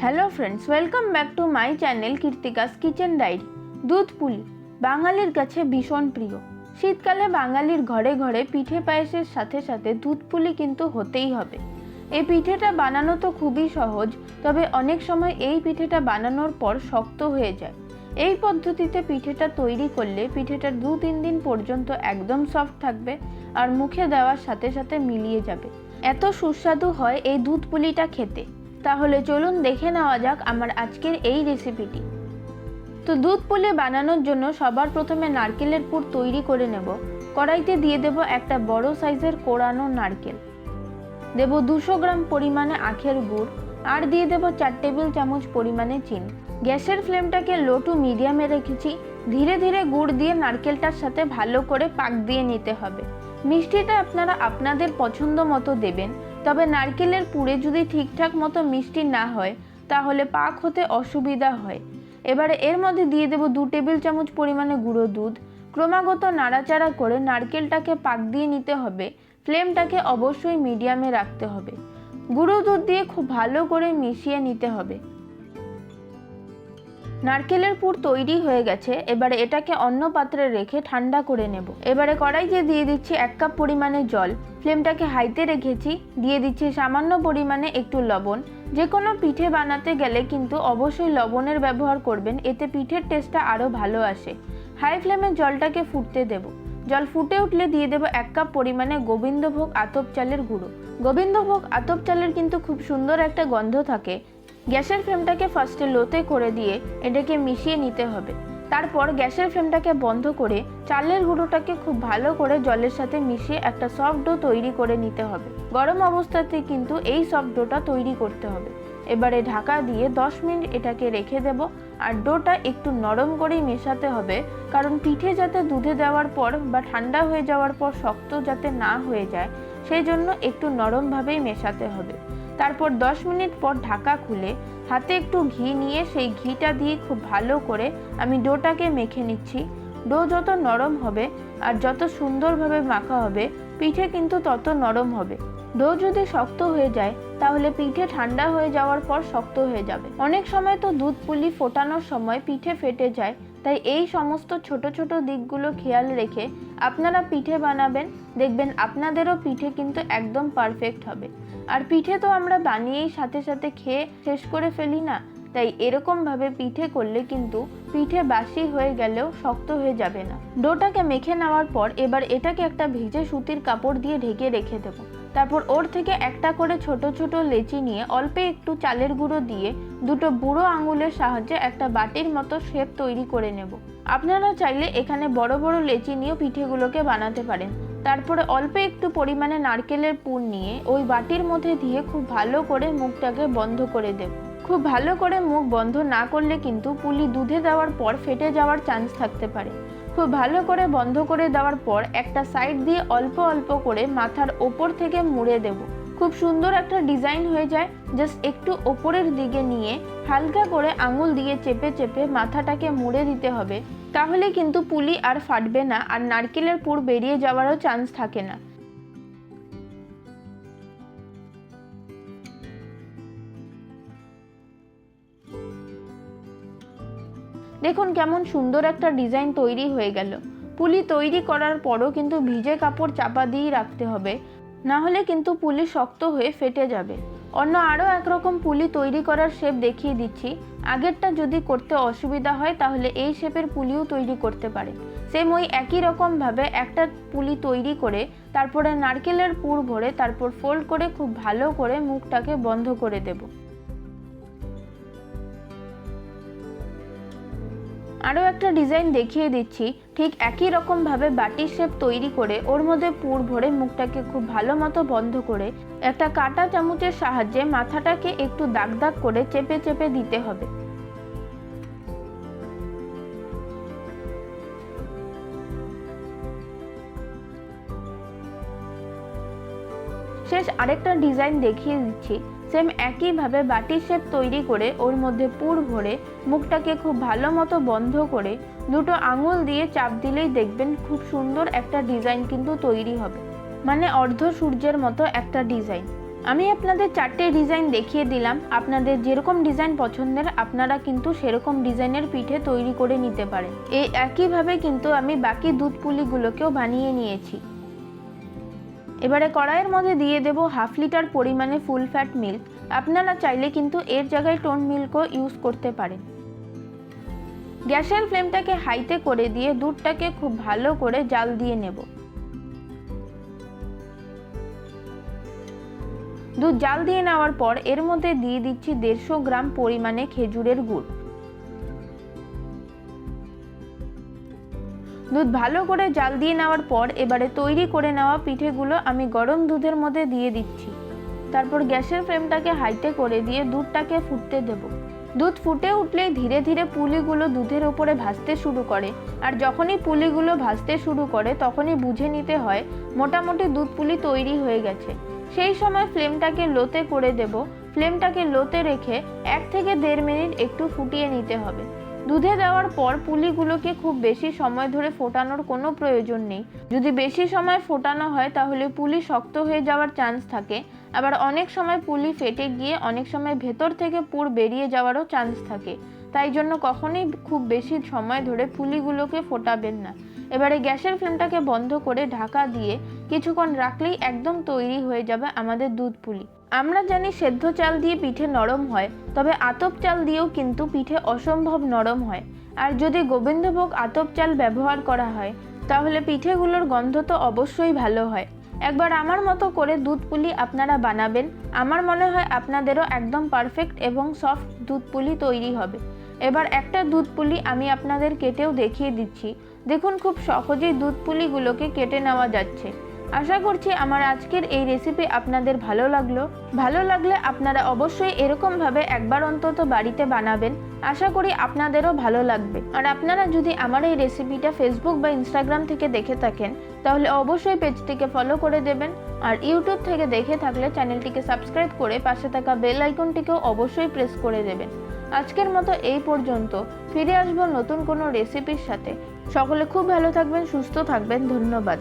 Hello friends, welcome back to my channel Kirtika's kitchen diary. দুধ পুলি বাঙালির কাছে ভীষণ প্রিয়। শীতকালে বাঙালির ঘরে ঘরে পিঠে পায়েসের সাথে সাথে দুধ পুলি কিন্তু হতেই হবে। এই পিঠেটা বানানো তো খুবই সহজ, তবে অনেক সময় এই পিঠেটা বানানোর পর শক্ত হয়ে যায়। এই পদ্ধতিতে পিঠেটা তৈরি করলে পিঠেটা 2-3 দিন পর্যন্ত একদম সফট থাকবে আর মুখে দেওয়ার সাথে সাথে মিলিয়ে যাবে। এত সুস্বাদু হয় এই দুধ পুলিটা খেতে। তাহলে চলুন দেখে নেওয়া যাক আমার আজকের এই রেসিপিটি। তো দুধ পুলি বানানোর জন্য সবার প্রথমে নারকেলের পুর তৈরি করে নেব। কড়াইতে দিয়ে দেব একটা বড় সাইজের কোড়ানো নারকেল, দেব 200 গ্রাম পরিমাণে আখের গুড়, আর দিয়ে দেব 4 টেবিল চামচ পরিমাণে চিনি। গ্যাসের ফ্লেমটাকে লো টু মিডিয়ামে রেখেছি। ধীরে ধীরে গুড় দিয়ে নারকেলটার সাথে ভালো করে পাক দিয়ে নিতে হবে। মিষ্টিটা আপনারা আপনাদের পছন্দ মতো দেবেন, তবে নারকেলের পুরে যদি ঠিকঠাক মতো মিষ্টি না হয় তাহলে পাক হতে অসুবিধা হয়। এবারে এর মধ্যে দিয়ে দেব 2 টেবিল চামচ পরিমাণে গুঁড়ো দুধ। ক্রমাগত নাড়াচাড়া করে নারকেলটাকে পাক দিয়ে নিতে হবে। ফ্লেমটাকে অবশ্যই মিডিয়ামে রাখতে হবে। গুঁড়ো দুধ দিয়ে খুব ভালো করে মিশিয়ে নিতে হবে। নারকেলের পুর তৈরি হয়ে গেছে। এবারে এটাকে অন্য পাত্রে রেখে ঠান্ডা করে নেব। এবারে কড়াইতে দিয়ে দিচ্ছি 1 কাপ পরিমাণে জল। ফ্লেমটাকে হাইতে রেখেছি। দিয়ে দিচ্ছি সামান্য পরিমাণে একটু লবণ। যে কোনো পিঠে বানাতে গেলে কিন্তু অবশ্যই লবণের ব্যবহার করবেন, এতে পিঠের টেস্টটা আরও ভালো আসে। হাই ফ্লেমে জলটাকে ফুটতে দেব। জল ফুটে উঠলে দিয়ে দেব 1 কাপ পরিমাণে গোবিন্দভোগ আতপ চালের গুঁড়ো। গোবিন্দভোগ আতপ চালের কিন্তু খুব সুন্দর একটা গন্ধ থাকে। গ্যাসের ফ্লেমটাকে ফার্স্টে লোতে করে দিয়ে এটাকে মিশিয়ে নিতে হবে। তারপর গ্যাসের ফ্লেমটাকে বন্ধ করে চালের গুঁড়োটাকে খুব ভালো করে জলের সাথে মিশিয়ে একটা সফট ডো তৈরি করে নিতে হবে। গরম অবস্থাতে কিন্তু এই সফট ডোটা তৈরি করতে হবে। এবারে ঢাকা দিয়ে 10 মিনিট এটাকে রেখে দেব। আর ডোটা একটু নরম করেই মেশাতে হবে, কারণ পিঠে যাতে দুধে দেওয়ার পর বা ঠান্ডা হয়ে যাওয়ার পর শক্ত যাতে না হয়ে যায়, সেই জন্য একটু নরমভাবেই মেশাতে হবে। তারপর 10 মিনিট পর ঢাকা খুলে হাতে একটু ঘি নিয়ে সেই ঘিটা দিয়ে খুব ভালো করে আমি ডোটাকে মেখে নিচ্ছি। ডো যত নরম হবে আর যত সুন্দরভাবে মাখা হবে, পিঠে কিন্তু তত নরম হবে। ডো যদি শক্ত হয়ে যায় তাহলে পিঠে ঠান্ডা হয়ে যাওয়ার পর শক্ত হয়ে যাবে। অনেক সময় তো দুধ পুলি ফোটানোর সময় পিঠে ফেটে যায়, তাই এই সমস্ত ছোট ছোট দিকগুলো খেয়াল রেখে আপনারা পিঠে বানাবেন, দেখবেন আপনাদেরও পিঠে কিন্তু একদম পারফেক্ট হবে। আর পিঠে তো আমরা বানিয়েই সাথে সাথে খেয়ে শেষ করে ফেলি না, তাই এরকমভাবে পিঠে করলে কিন্তু পিঠে বাসি হয়ে গেলেও শক্ত হয়ে যাবে না। ডোটাকে মেখে নেওয়ার পর এবার এটাকে একটা ভিজে সুতির কাপড় দিয়ে ঢেকে রেখে দেবো। তারপর ওর থেকে একটা করে ছোট ছোট লেচি নিয়ে অল্প একটু চালের গুঁড়ো দিয়ে দুটো বুড়ো আঙুলের সাহায্যে একটা বাটির মতো শেপ তৈরি করে নেব। আপনারা চাইলে এখানে বড় বড় লেচি নিয়েও পিঠেগুলোকে বানাতে পারেন। তারপরে অল্প একটু পরিমাণে নারকেলের পুর নিয়ে ওই বাটির মধ্যে দিয়ে খুব ভালো করে মুখটাকে বন্ধ করে দেব। খুব ভালো করে মুখ বন্ধ না করলে কিন্তু পুলি দুধে দেওয়ার পর ফেটে যাওয়ার চান্স থাকতে পারে। খুব ভালো করে বন্ধ করে দেওয়ার পর একটা সাইড দিয়ে অল্প অল্প করে মাথার ওপর থেকে মুড়ে দেব। খুব সুন্দর একটা ডিজাইন হয়ে যায়। জাস্ট একটু ওপরের দিকে নিয়ে হালকা করে আঙুল দিয়ে চেপে চেপে মাথাটাকে মুড়ে দিতে হবে। তাহলে কিন্তু পুলি আর ফাটবে না, আর নারকেলের পুর বেরিয়ে যাওয়ারও চান্স থাকে না। দেখুন কেমন সুন্দর একটা ডিজাইন তৈরি হয়ে গেল। পুলি তৈরি করার পরও কিন্তু ভিজে কাপড় চাপা দিয়েই রাখতে হবে, না হলে কিন্তু পুলি শক্ত হয়ে ফেটে যাবে। অন্য আরও একরকম পুলি তৈরি করার শেপ দেখিয়ে দিচ্ছি। আগেরটা যদি করতে অসুবিধা হয় তাহলে এই শেপের পুলিও তৈরি করতে পারে। সেম ওই একই রকমভাবে একটা পুলি তৈরি করে তারপরে নারকেলের পুর ভরে তারপর ফোল্ড করে খুব ভালো করে মুখটাকে বন্ধ করে দেব। আরও একটা ডিজাইন দেখিয়ে দিচ্ছি। ঠিক একই রকমভাবে বাটির শেপ তৈরি করে ওর মধ্যে পুর ভরে মুখটাকে খুব ভালো মতো বন্ধ করে একটা কাঁটা চামচের সাহায্যে মাথাটাকে একটু দাগ দাগ করে চেপে চেপে দিতে হবে। শেষ আরেকটা ডিজাইন দেখিয়ে দিচ্ছি। সেম একইভাবে বাটির শেপ তৈরি করে ওর মধ্যে পুর ভরে মুখটাকে খুব ভালো মতো বন্ধ করে দুটো আঙুল দিয়ে চাপ দিলেই দেখবেন খুব সুন্দর একটা ডিজাইন কিন্তু তৈরি হবে, মানে অর্ধ সূর্যের মতো একটা ডিজাইন। আমি আপনাদের 4টে ডিজাইন দেখিয়ে দিলাম। আপনাদের যেরকম ডিজাইন পছন্দের আপনারা কিন্তু সেরকম ডিজাইনের পিঠে তৈরি করে নিতে পারেন। এই একইভাবে কিন্তু আমি বাকি দুধ পুলিগুলোকেও বানিয়ে নিয়েছি। এবারে কড়াইয়ের মধ্যে দিয়ে দেব 1/2 লিটার পরিমাণে ফুল ফ্যাট মিল্ক। আপনারা চাইলে কিন্তু এর জায়গায় টোন মিল্কও ইউজ করতে পারেন। গ্যাসের ফ্লেমটাকে হাইতে করে দিয়ে দুধটাকে খুব ভালো করে জাল দিয়ে নেব। দুধ জাল দিয়ে নেওয়ার পর এর মধ্যে দিয়ে দিচ্ছি 150 গ্রাম পরিমাণে খেজুরের গুড়। দুধ ভালো করে জাল দিয়ে নেওয়ার পর এবারে তৈরি করে নেওয়া পিঠেগুলো আমি গরম দুধের মধ্যে দিয়ে দিচ্ছি। তারপর গ্যাসের ফ্লেমটাকে হাইতে করে দিয়ে দুধটাকে ফুটতে দেব। দুধ ফুটে উঠলেই ধীরে ধীরে পুলিগুলো দুধের উপরে ভাসতে শুরু করে। আর যখনই পুলিগুলো ভাসতে শুরু করে তখনই বুঝে নিতে হয় মোটামুটি দুধ পুলি তৈরি হয়ে গেছে। সেই সময় ফ্লেমটাকে লোতে করে দেব। ফ্লেমটাকে লোতে রেখে 1 থেকে 1.5 মিনিট একটু ফুটিয়ে নিতে হবে। দুধে দেওয়ার পর পুলিগুলোকে খুব বেশি সময় ধরে ফোটানোর কোনো প্রয়োজন নেই। যদি বেশি সময় ফোটানো হয় তাহলে পুলি শক্ত হয়ে যাওয়ার চান্স থাকে। আবার অনেক সময় পুলি ফেটে গিয়ে অনেক সময় ভেতর থেকে পুর বেরিয়ে যাওয়ারও চান্স থাকে। তাই জন্য কখনোই খুব বেশি সময় ধরে পুলিগুলোকে ফোটাবেন না। এবারে গ্যাসের ফ্লেমটাকে বন্ধ করে ঢাকা দিয়ে কিছুক্ষণ রাখলেই একদম তৈরি হয়ে যাবে আমাদের দুধ পুলি। আমরা জানি সেদ্ধ চাল দিয়ে পিঠে নরম হয়, তবে আতপ চাল দিয়েও কিন্তু পিঠে অসম্ভব নরম হয়। আর যদি গোবিন্দভোগ আতপ চাল ব্যবহার করা হয় তাহলে পিঠেগুলোর গন্ধ তো অবশ্যই ভালো হয়। একবার আমার মতো করে দুধ পুলি আপনারা বানাবেন। আমার মনে হয় আপনাদেরও একদম পারফেক্ট এবং সফট দুধ পুলি তৈরি হবে। এবার একটা দুধ পুলি আমি আপনাদের কেটেও দেখিয়ে দিচ্ছি। দেখুন খুব সহজেই দুধ পুলিগুলোকে কেটে নেওয়া যাচ্ছে। আশা করছি আমার আজকের এই রেসিপি আপনাদের ভালো লাগলে আপনারা অবশ্যই এরকমভাবে একবার অন্তত বাড়িতে বানাবেন। আশা করি আপনাদেরও ভালো লাগবে। আর আপনারা যদি আমার এই রেসিপিটা ফেসবুক বা ইনস্টাগ্রাম থেকে দেখে থাকেন তাহলে অবশ্যই পেজটিকে ফলো করে দেবেন। আর ইউটিউব থেকে দেখে থাকলে চ্যানেলটিকে সাবস্ক্রাইব করে পাশে থাকা বেল আইকনটিকেও অবশ্যই প্রেস করে দেবেন। আজকের মতো এই পর্যন্ত। ফিরে আসবো নতুন কোনো রেসিপির সাথে। সকলে খুব ভালো থাকবেন, সুস্থ থাকবেন। ধন্যবাদ।